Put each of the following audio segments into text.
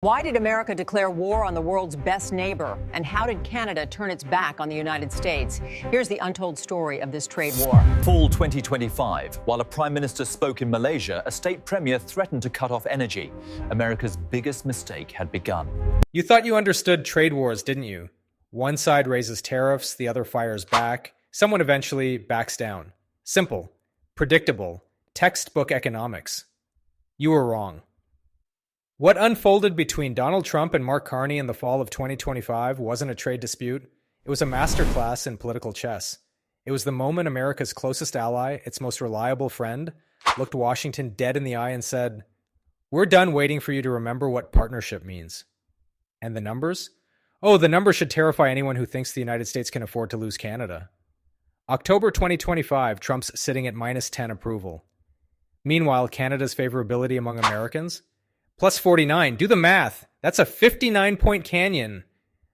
Why did America declare war on the world's best neighbor? And how did Canada turn its back on the United States? Here's the untold story of this trade war. Fall 2025. While a prime minister spoke in Malaysia, a state premier threatened to cut off energy. America's biggest mistake had begun. You thought you understood trade wars, didn't you? One side raises tariffs, the other fires back. Someone eventually backs down. Simple, predictable, textbook economics. You were wrong. What unfolded between Donald Trump and Mark Carney in the fall of 2025 wasn't a trade dispute. It was a masterclass in political chess. It was the moment America's closest ally, its most reliable friend, looked Washington dead in the eye and said, "We're done waiting for you to remember what partnership means." And the numbers? Oh, the numbers should terrify anyone who thinks the United States can afford to lose Canada. October 2025, Trump's sitting at -10 approval. Meanwhile, Canada's favorability among Americans? Plus 49. Do the math. That's a 59-point canyon.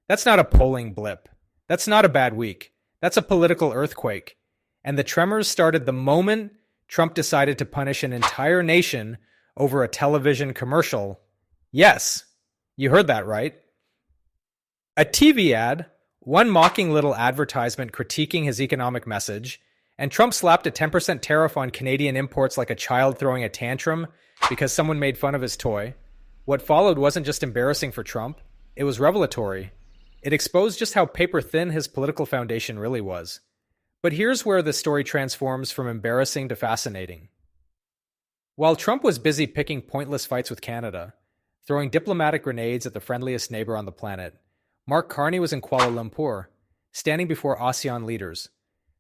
That's not a polling blip. That's not a bad week. That's a political earthquake. And the tremors started the moment Trump decided to punish an entire nation over a television commercial. Yes, you heard that right. A TV ad, one mocking little advertisement critiquing his economic message, and Trump slapped a 10% tariff on Canadian imports like a child throwing a tantrum because someone made fun of his toy. What followed wasn't just embarrassing for Trump, it was revelatory. It exposed just how paper-thin his political foundation really was. But here's where the story transforms from embarrassing to fascinating. While Trump was busy picking pointless fights with Canada, throwing diplomatic grenades at the friendliest neighbor on the planet, Mark Carney was in Kuala Lumpur, standing before ASEAN leaders,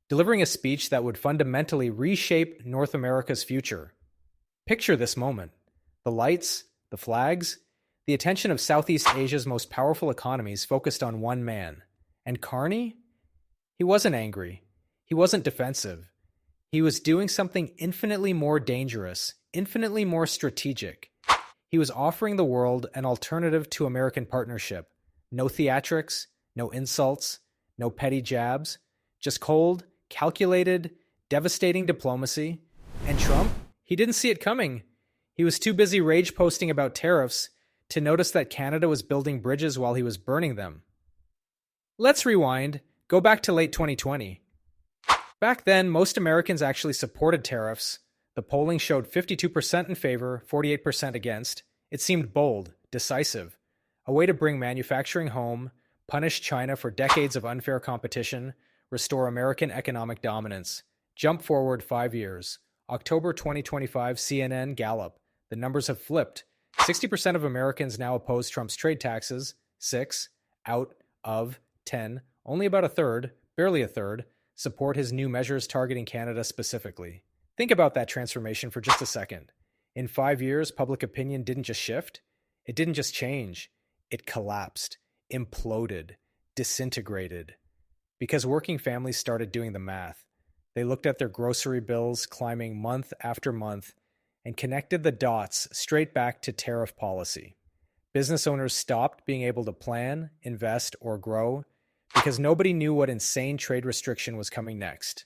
delivering a speech that would fundamentally reshape North America's future. Picture this moment. The lights, the flags, the attention of Southeast Asia's most powerful economies focused on one man. And Carney? He wasn't angry. He wasn't defensive. He was doing something infinitely more dangerous, infinitely more strategic. He was offering the world an alternative to American partnership. No theatrics, no insults, no petty jabs, just cold, calculated, devastating diplomacy. And Trump? He didn't see it coming. He was too busy rage posting about tariffs to notice that Canada was building bridges while he was burning them. Let's rewind, go back to late 2020. Back then, most Americans actually supported tariffs. The polling showed 52% in favor, 48% against. It seemed bold, decisive, a way to bring manufacturing home, punish China for decades of unfair competition, restore American economic dominance. Jump forward 5 years. October 2025, CNN Gallup. The numbers have flipped. 60% of Americans now oppose Trump's trade taxes. 6 out of 10, only about a third, barely a third, support his new measures targeting Canada specifically. Think about that transformation for just a second. In 5 years, public opinion didn't just shift. It didn't just change. It collapsed, imploded, disintegrated. Because working families started doing the math. They looked at their grocery bills climbing month after month and connected the dots straight back to tariff policy. Business owners stopped being able to plan, invest, or grow because nobody knew what insane trade restriction was coming next.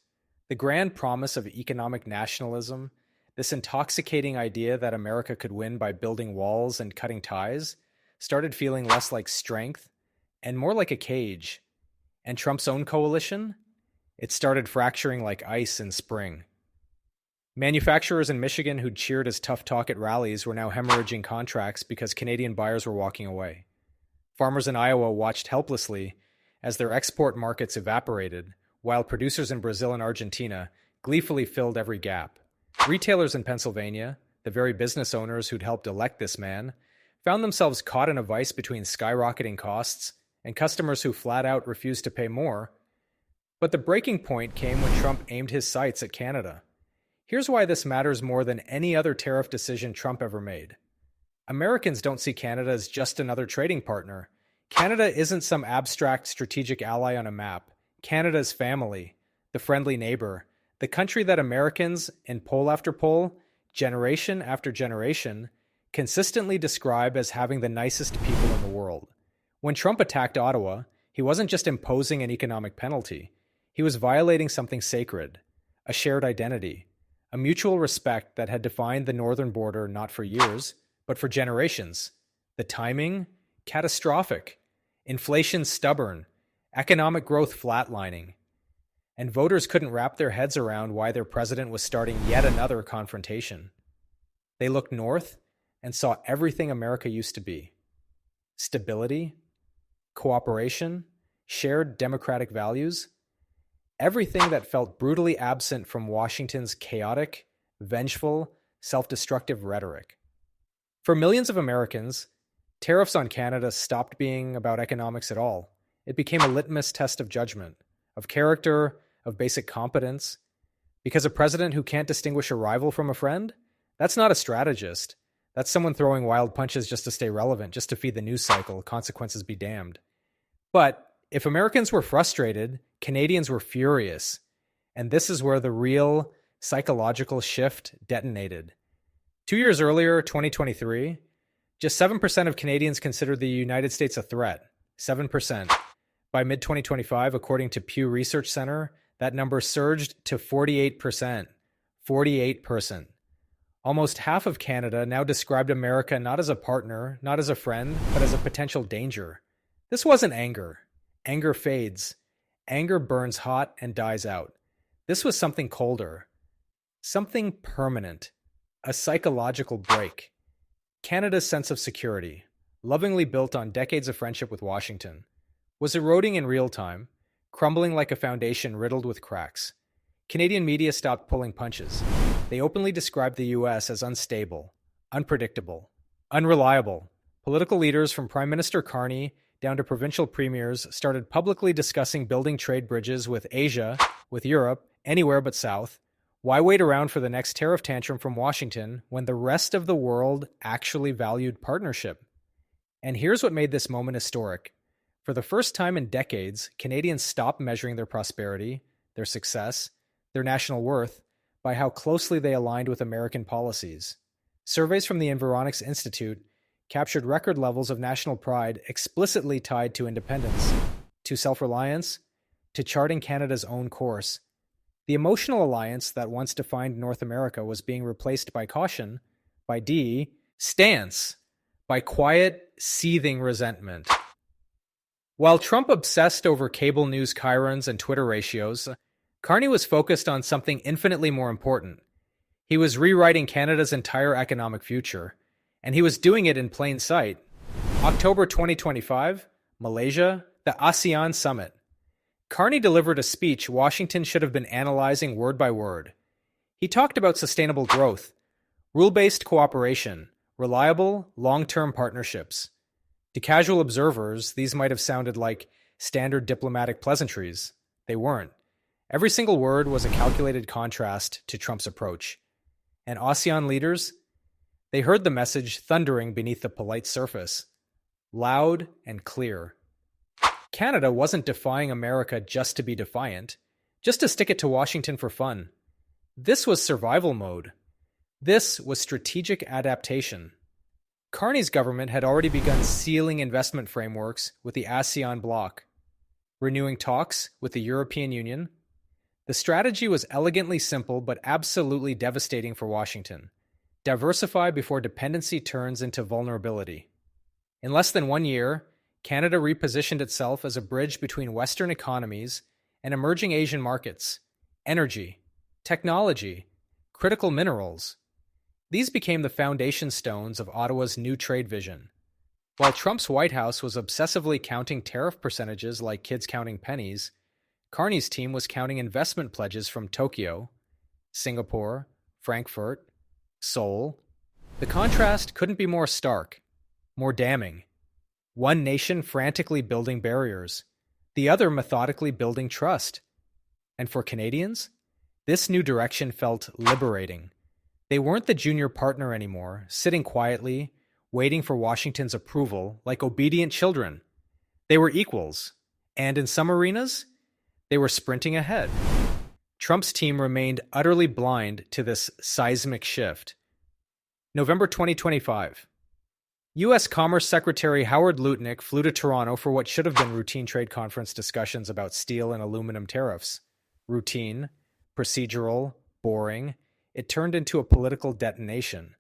The grand promise of economic nationalism, this intoxicating idea that America could win by building walls and cutting ties, started feeling less like strength and more like a cage. And Trump's own coalition? It started fracturing like ice in spring. Manufacturers in Michigan who'd cheered his tough talk at rallies were now hemorrhaging contracts because Canadian buyers were walking away. Farmers in Iowa watched helplessly as their export markets evaporated, while producers in Brazil and Argentina gleefully filled every gap. Retailers in Pennsylvania, the very business owners who'd helped elect this man, found themselves caught in a vice between skyrocketing costs and customers who flat out refused to pay more. But the breaking point came when Trump aimed his sights at Canada. Here's why this matters more than any other tariff decision Trump ever made. Americans don't see Canada as just another trading partner. Canada isn't some abstract strategic ally on a map. Canada's family, the friendly neighbor, the country that Americans, in poll after poll, generation after generation, consistently describe as having the nicest people in the world. When Trump attacked Ottawa, he wasn't just imposing an economic penalty. He was violating something sacred, a shared identity, a mutual respect that had defined the northern border not for years, but for generations, The timing? Catastrophic. Inflation stubborn. Economic growth flatlining. And voters couldn't wrap their heads around why their president was starting yet another confrontation. They looked north and saw everything America used to be. Stability, cooperation, shared democratic values, everything that felt brutally absent from Washington's chaotic, vengeful, self-destructive rhetoric. For millions of Americans, tariffs on Canada stopped being about economics at all. It became a litmus test of judgment, of character, of basic competence. Because a president who can't distinguish a rival from a friend? That's not a strategist. That's someone throwing wild punches just to stay relevant, just to feed the news cycle, consequences be damned. But if Americans were frustrated, Canadians were furious. And this is where the real psychological shift detonated. 2 years earlier, 2023, just 7% of Canadians considered the United States a threat. 7%. By mid-2025, according to Pew Research Center, that number surged to 48%. 48%. Almost half of Canada now described America not as a partner, not as a friend, but as a potential danger. This wasn't anger. Anger fades. Anger burns hot and dies out. This was something colder. Something permanent. A psychological break. Canada's sense of security, lovingly built on decades of friendship with Washington, was eroding in real time, crumbling like a foundation riddled with cracks. Canadian media stopped pulling punches. They openly described the U.S. as unstable, unpredictable, unreliable. Political leaders from Prime Minister Carney down to provincial premiers started publicly discussing building trade bridges with Asia, with Europe, anywhere but South. Why wait around for the next tariff tantrum from Washington when the rest of the world actually valued partnership? And here's what made this moment historic. For the first time in decades, Canadians stopped measuring their prosperity, their success, their national worth by how closely they aligned with American policies. Surveys from the Environics Institute captured record levels of national pride explicitly tied to independence, to self-reliance, to charting Canada's own course. The emotional alliance that once defined North America was being replaced by caution, by stance, by quiet, seething resentment. While Trump obsessed over cable news chyrons and Twitter ratios, Carney was focused on something infinitely more important. He was rewriting Canada's entire economic future, and he was doing it in plain sight. October 2025, Malaysia, the ASEAN summit. Carney delivered a speech Washington should have been analyzing word by word. He talked about sustainable growth, rule-based cooperation, reliable, long-term partnerships. To casual observers, these might have sounded like standard diplomatic pleasantries. They weren't. Every single word was a calculated contrast to Trump's approach. And ASEAN leaders, they heard the message thundering beneath the polite surface. Loud and clear. Canada wasn't defying America just to be defiant, just to stick it to Washington for fun. This was survival mode. This was strategic adaptation. Carney's government had already begun sealing investment frameworks with the ASEAN bloc, renewing talks with the European Union. The strategy was elegantly simple but absolutely devastating for Washington. Diversify before dependency turns into vulnerability. In less than 1 year, Canada repositioned itself as a bridge between Western economies and emerging Asian markets, energy, technology, critical minerals. These became the foundation stones of Ottawa's new trade vision. While Trump's White House was obsessively counting tariff percentages like kids counting pennies, Carney's team was counting investment pledges from Tokyo, Singapore, Frankfurt, Seoul. The contrast couldn't be more stark, more damning. One nation frantically building barriers, the other methodically building trust. And for Canadians, this new direction felt liberating. They weren't the junior partner anymore, sitting quietly, waiting for Washington's approval like obedient children. They were equals, and in some arenas, they were sprinting ahead. Trump's team remained utterly blind to this seismic shift. November 2025. U.S. Commerce Secretary Howard Lutnick flew to Toronto for what should have been routine trade conference discussions about steel and aluminum tariffs. Routine, procedural, boring. It turned into a political detonation.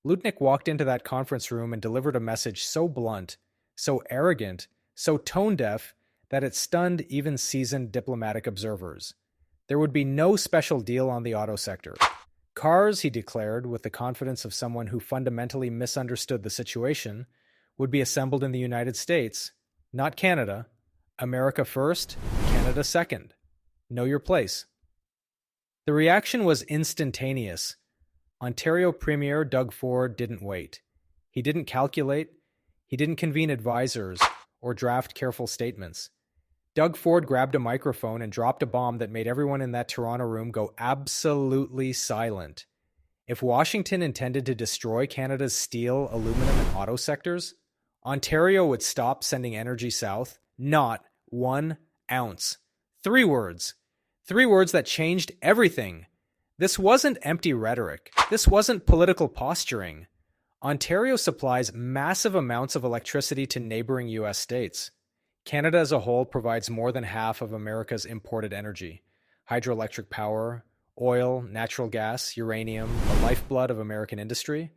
Lutnick walked into that conference room and delivered a message so blunt, so arrogant, so tone-deaf that it stunned even seasoned diplomatic observers. There would be no special deal on the auto sector. Cars, he declared with the confidence of someone who fundamentally misunderstood the situation, would be assembled in the United States, not Canada. America first, Canada second. Know your place. The reaction was instantaneous. Ontario Premier Doug Ford didn't wait. He didn't calculate. He didn't convene advisors or draft careful statements. Doug Ford grabbed a microphone and dropped a bomb that made everyone in that Toronto room go absolutely silent. If Washington intended to destroy Canada's steel, aluminum, and auto sectors, Ontario would stop sending energy south, not 1 ounce. 3 words. 3 words that changed everything. This wasn't empty rhetoric. This wasn't political posturing. Ontario supplies massive amounts of electricity to neighboring U.S. states. Canada as a whole provides more than half of America's imported energy. Hydroelectric power, oil, natural gas, uranium, the lifeblood of American industry.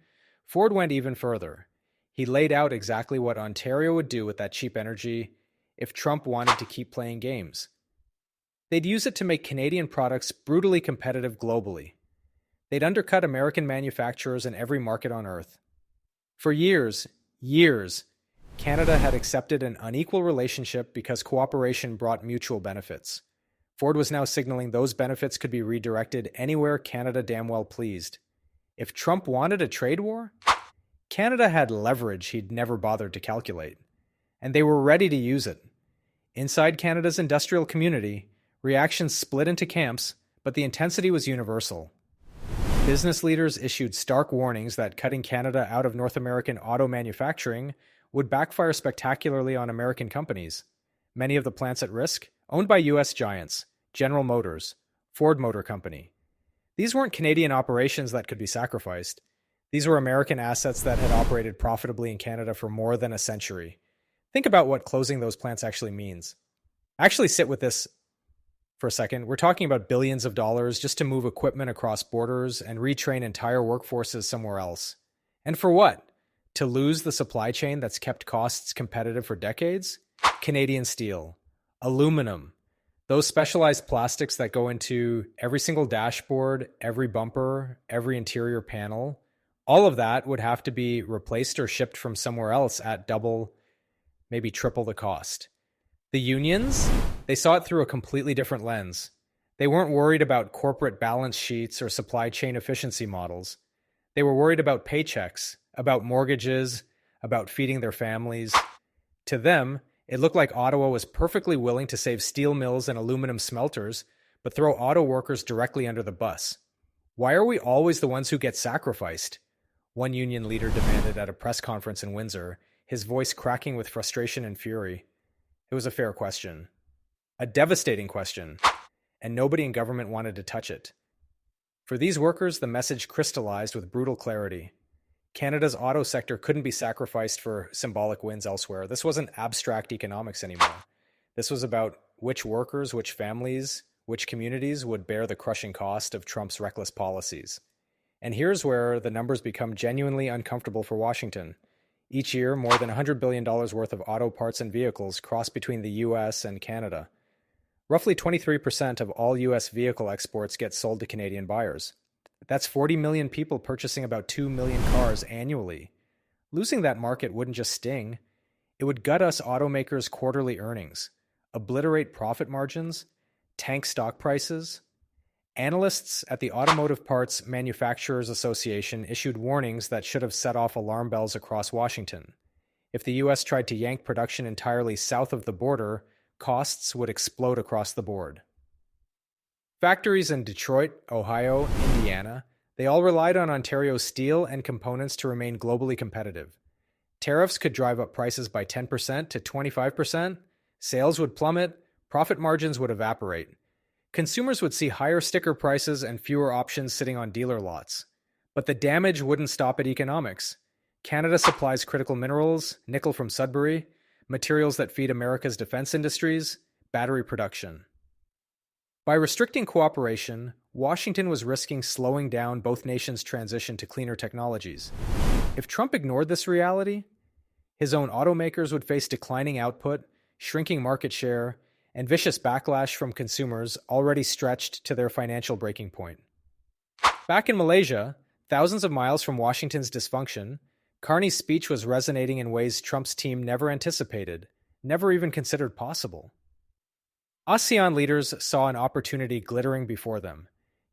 Ford went even further. He laid out exactly what Ontario would do with that cheap energy if Trump wanted to keep playing games. They'd use it to make Canadian products brutally competitive globally. They'd undercut American manufacturers in every market on Earth. For years, Canada had accepted an unequal relationship because cooperation brought mutual benefits. Ford was now signaling those benefits could be redirected anywhere Canada damn well pleased. If Trump wanted a trade war, Canada had leverage he'd never bothered to calculate, and they were ready to use it. Inside Canada's industrial community, reactions split into camps, but the intensity was universal. Business leaders issued stark warnings that cutting Canada out of North American auto manufacturing would backfire spectacularly on American companies. Many of the plants at risk, owned by U.S. giants, General Motors, Ford Motor Company. These weren't Canadian operations that could be sacrificed. These were American assets that had operated profitably in Canada for more than a century. Think about what closing those plants actually means. Actually sit with this for a second. We're talking about billions of dollars just to move equipment across borders and retrain entire workforces somewhere else. And for what? To lose the supply chain that's kept costs competitive for decades? Canadian steel, aluminum, those specialized plastics that go into every single dashboard, every bumper, every interior panel, all of that would have to be replaced or shipped from somewhere else at double, maybe triple the cost. The unions, they saw it through a completely different lens. They weren't worried about corporate balance sheets or supply chain efficiency models. They were worried about paychecks, about mortgages, about feeding their families. To them, it looked like Ottawa was perfectly willing to save steel mills and aluminum smelters, but throw auto workers directly under the bus. Why are we always the ones who get sacrificed? One union leader demanded at a press conference in Windsor, his voice cracking with frustration and fury. It was a fair question. A devastating question. And nobody in government wanted to touch it. For these workers, the message crystallized with brutal clarity. Canada's auto sector couldn't be sacrificed for symbolic wins elsewhere. This wasn't abstract economics anymore. This was about which workers, which families, which communities would bear the crushing cost of Trump's reckless policies. And here's where the numbers become genuinely uncomfortable for Washington. Each year, more than $100 billion worth of auto parts and vehicles cross between the U.S. and Canada. Roughly 23% of all U.S. vehicle exports get sold to Canadian buyers. That's 40 million people purchasing about 2 million cars annually. Losing that market wouldn't just sting. It would gut us automakers' quarterly earnings, obliterate profit margins, tank stock prices. Analysts at the Automotive Parts Manufacturers Association issued warnings that should have set off alarm bells across Washington. If the U.S. tried to yank production entirely south of the border, costs would explode across the board. Factories in Detroit, Ohio, Indiana, they all relied on Ontario's steel and components to remain globally competitive. Tariffs could drive up prices by 10% to 25%, sales would plummet, profit margins would evaporate. Consumers would see higher sticker prices and fewer options sitting on dealer lots. But the damage wouldn't stop at economics. Canada supplies critical minerals, nickel from Sudbury, materials that feed America's defense industries, battery production. By restricting cooperation, Washington was risking slowing down both nations' transition to cleaner technologies. If Trump ignored this reality, his own automakers would face declining output, shrinking market share, and vicious backlash from consumers already stretched to their financial breaking point. Back in Malaysia, thousands of miles from Washington's dysfunction, Carney's speech was resonating in ways Trump's team never anticipated, never even considered possible. ASEAN leaders saw an opportunity glittering before them.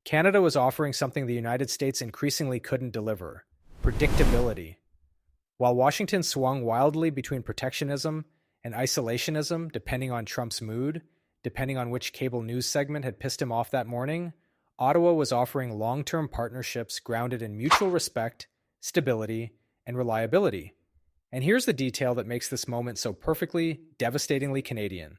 Canada was offering something the United States increasingly couldn't deliver: predictability. While Washington swung wildly between protectionism and isolationism, depending on Trump's mood, depending on which cable news segment had pissed him off that morning, Ottawa was offering long-term partnerships grounded in mutual respect, stability, and reliability. And here's the detail that makes this moment so perfectly, devastatingly Canadian.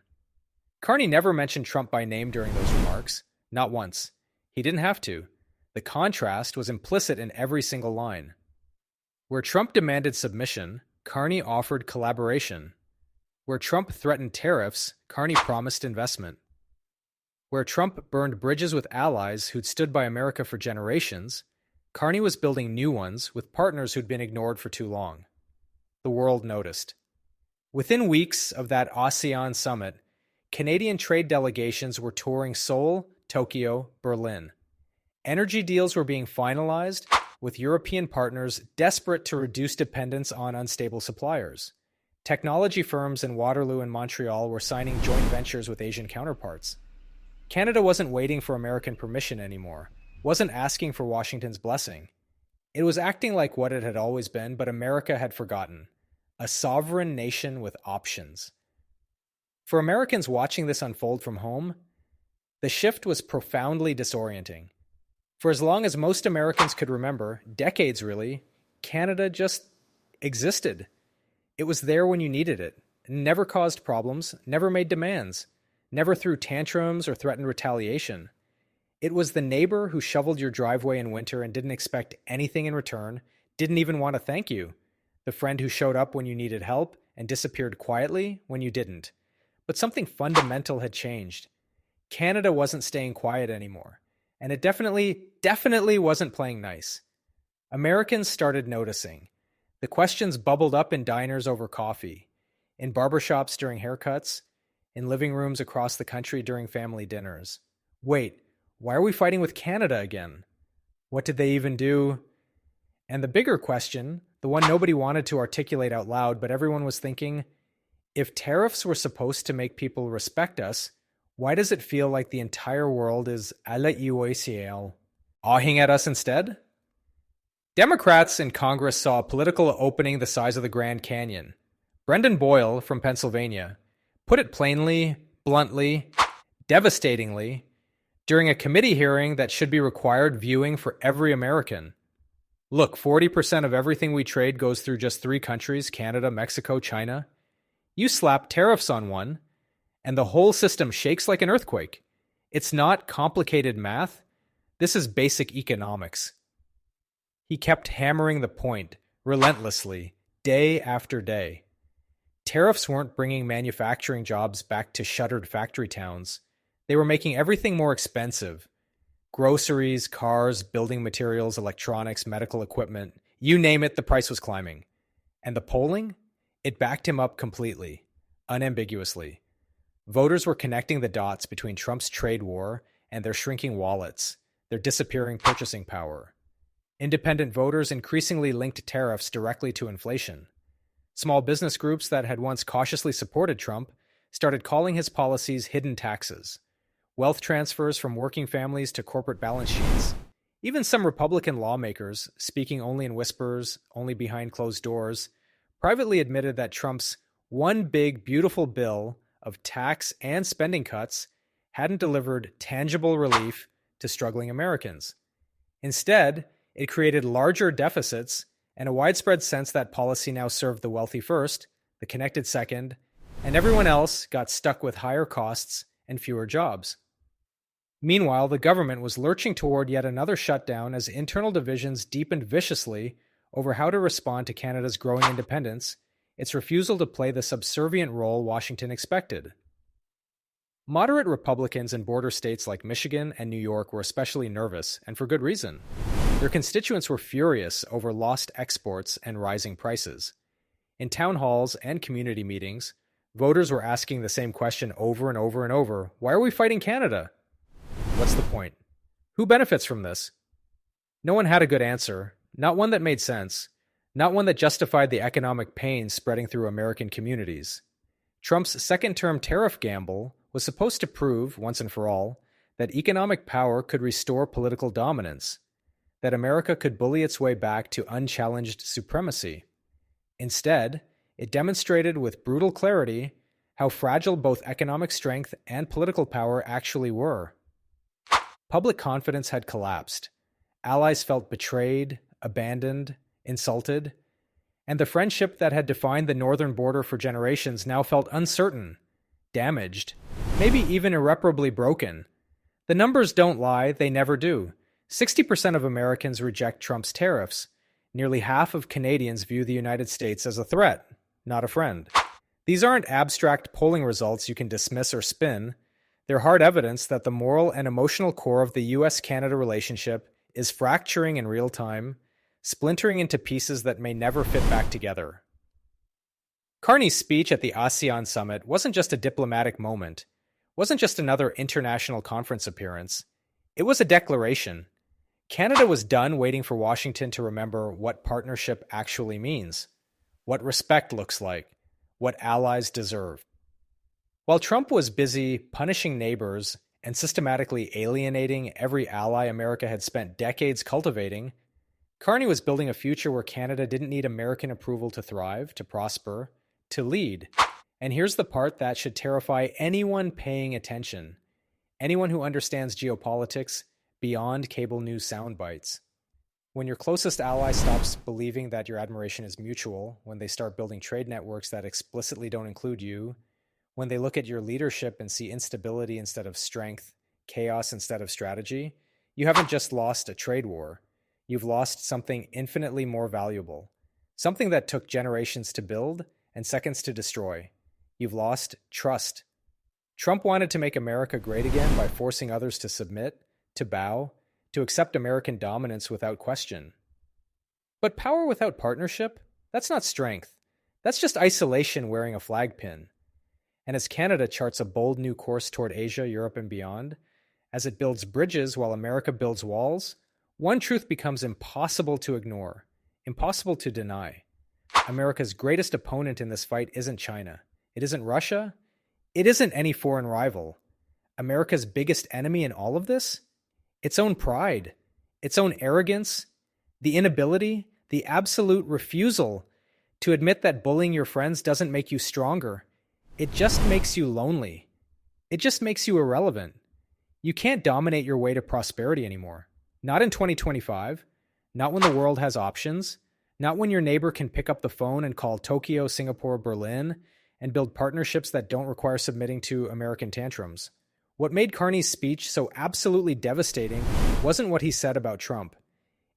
Carney never mentioned Trump by name during those remarks, not once. He didn't have to. The contrast was implicit in every single line. Where Trump demanded submission, Carney offered collaboration. Where Trump threatened tariffs, Carney promised investment. Where Trump burned bridges with allies who'd stood by America for generations, Carney was building new ones with partners who'd been ignored for too long. The world noticed. Within weeks of that ASEAN summit, Canadian trade delegations were touring Seoul, Tokyo, Berlin. Energy deals were being finalized, with European partners desperate to reduce dependence on unstable suppliers. Technology firms in Waterloo and Montreal were signing joint ventures with Asian counterparts. Canada wasn't waiting for American permission anymore, wasn't asking for Washington's blessing. It was acting like what it had always been, but America had forgotten: a sovereign nation with options. For Americans watching this unfold from home, the shift was profoundly disorienting. For as long as most Americans could remember, decades really, Canada just existed. It was there when you needed it, never caused problems, never made demands, never threw tantrums or threatened retaliation. It was the neighbor who shoveled your driveway in winter and didn't expect anything in return, didn't even want to thank you. The friend who showed up when you needed help and disappeared quietly when you didn't. But something fundamental had changed. Canada wasn't staying quiet anymore. And it definitely wasn't playing nice. Americans started noticing. The questions bubbled up in diners over coffee, in barbershops during haircuts, in living rooms across the country during family dinners. Wait, why are we fighting with Canada again? What did they even do? And the bigger question, the one nobody wanted to articulate out loud, but everyone was thinking, if tariffs were supposed to make people respect us, why does it feel like the entire world is à la UACL, awing at us instead? Democrats in Congress saw a political opening the size of the Grand Canyon. Brendan Boyle from Pennsylvania put it plainly, bluntly, devastatingly, during a committee hearing that should be required viewing for every American. Look, 40% of everything we trade goes through just 3 countries, Canada, Mexico, China. You slap tariffs on one, and the whole system shakes like an earthquake. It's not complicated math. This is basic economics. He kept hammering the point, relentlessly, day after day. Tariffs weren't bringing manufacturing jobs back to shuttered factory towns. They were making everything more expensive. Groceries, cars, building materials, electronics, medical equipment, you name it, the price was climbing. And the polling? It backed him up completely, unambiguously. Voters were connecting the dots between Trump's trade war and their shrinking wallets, their disappearing purchasing power. Independent voters increasingly linked tariffs directly to inflation. Small business groups that had once cautiously supported Trump started calling his policies hidden taxes. Wealth transfers from working families to corporate balance sheets. Even some Republican lawmakers, speaking only in whispers, only behind closed doors, privately admitted that Trump's one big, beautiful bill of tax and spending cuts hadn't delivered tangible relief to struggling Americans. Instead, it created larger deficits and a widespread sense that policy now served the wealthy first, the connected second, and everyone else got stuck with higher costs and fewer jobs. Meanwhile, the government was lurching toward yet another shutdown as internal divisions deepened viciously over how to respond to Canada's growing independence, its refusal to play the subservient role Washington expected. Moderate Republicans in border states like Michigan and New York were especially nervous, and for good reason. Their constituents were furious over lost exports and rising prices. In town halls and community meetings, voters were asking the same question over and over and over. Why are we fighting Canada? What's the point? Who benefits from this? No one had a good answer, not one that made sense, not one that justified the economic pain spreading through American communities. Trump's second-term tariff gamble was supposed to prove, once and for all, that economic power could restore political dominance, that America could bully its way back to unchallenged supremacy. Instead, it demonstrated with brutal clarity how fragile both economic strength and political power actually were. Public confidence had collapsed. Allies felt betrayed, abandoned, insulted, and the friendship that had defined the northern border for generations now felt uncertain, damaged, maybe even irreparably broken. The numbers don't lie, they never do. 60% of Americans reject Trump's tariffs. Nearly half of Canadians view the United States as a threat, not a friend. These aren't abstract polling results you can dismiss or spin. They're hard evidence that the moral and emotional core of the US-Canada relationship is fracturing in real time, splintering into pieces that may never fit back together. Carney's speech at the ASEAN summit wasn't just a diplomatic moment, wasn't just another international conference appearance. It was a declaration. Canada was done waiting for Washington to remember what partnership actually means, what respect looks like, what allies deserve. While Trump was busy punishing neighbors and systematically alienating every ally America had spent decades cultivating, Carney was building a future where Canada didn't need American approval to thrive, to prosper, to lead. And here's the part that should terrify anyone paying attention, anyone who understands geopolitics beyond cable news sound bites. When your closest ally stops believing that your admiration is mutual, when they start building trade networks that explicitly don't include you, when they look at your leadership and see instability instead of strength, chaos instead of strategy, you haven't just lost a trade war. You've lost something infinitely more valuable, something that took generations to build and seconds to destroy. You've lost trust. Trump wanted to make America great again by forcing others to submit, to bow, to accept American dominance without question. But power without partnership? That's not strength. That's just isolation wearing a flag pin. And as Canada charts a bold new course toward Asia, Europe, and beyond, as it builds bridges while America builds walls, one truth becomes impossible to ignore, impossible to deny. America's greatest opponent in this fight isn't China. It isn't Russia. It isn't any foreign rival. America's biggest enemy in all of this? Its own pride, its own arrogance, the inability, the absolute refusal to admit that bullying your friends doesn't make you stronger. It just makes you lonely. It just makes you irrelevant. You can't dominate your way to prosperity anymore. Not in 2025. Not when the world has options. Not when your neighbor can pick up the phone and call Tokyo, Singapore, Berlin, and build partnerships that don't require submitting to American tantrums. What made Carney's speech so absolutely devastating wasn't what he said about Trump.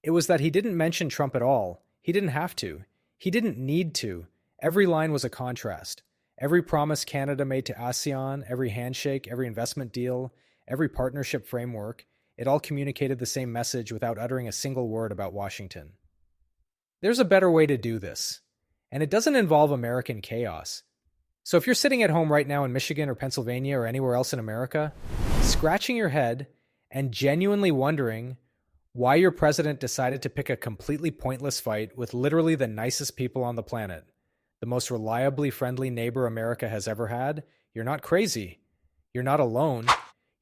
It was that he didn't mention Trump at all. He didn't have to. He didn't need to. Every line was a contrast. Every promise Canada made to ASEAN, every handshake, every investment deal, every partnership framework, it all communicated the same message without uttering a single word about Washington. There's a better way to do this, and it doesn't involve American chaos. So if you're sitting at home right now in Michigan or Pennsylvania or anywhere else in America, scratching your head and genuinely wondering why your president decided to pick a completely pointless fight with literally the nicest people on the planet, the most reliably friendly neighbor America has ever had, you're not crazy. You're not alone.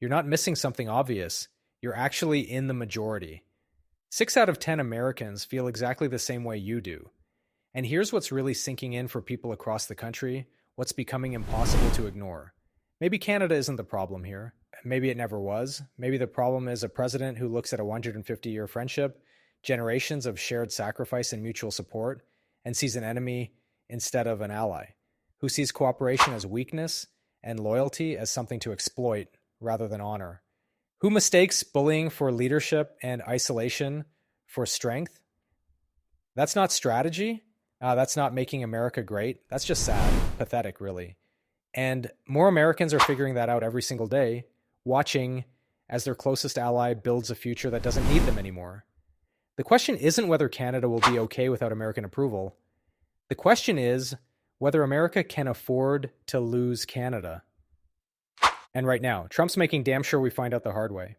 You're not missing something obvious. You're actually in the majority. 6 out of 10 Americans feel exactly the same way you do. And here's what's really sinking in for people across the country, what's becoming impossible to ignore. Maybe Canada isn't the problem here. Maybe it never was. Maybe the problem is a president who looks at a 150-year friendship, generations of shared sacrifice and mutual support, and sees an enemy instead of an ally, who sees cooperation as weakness and loyalty as something to exploit rather than honor, who mistakes bullying for leadership and isolation for strength. That's not strategy. That's not making America great. That's just sad, pathetic, really. And more Americans are figuring that out every single day, watching as their closest ally builds a future that doesn't need them anymore. The question isn't whether Canada will be okay without American approval. The question is whether America can afford to lose Canada. And right now, Trump's making damn sure we find out the hard way.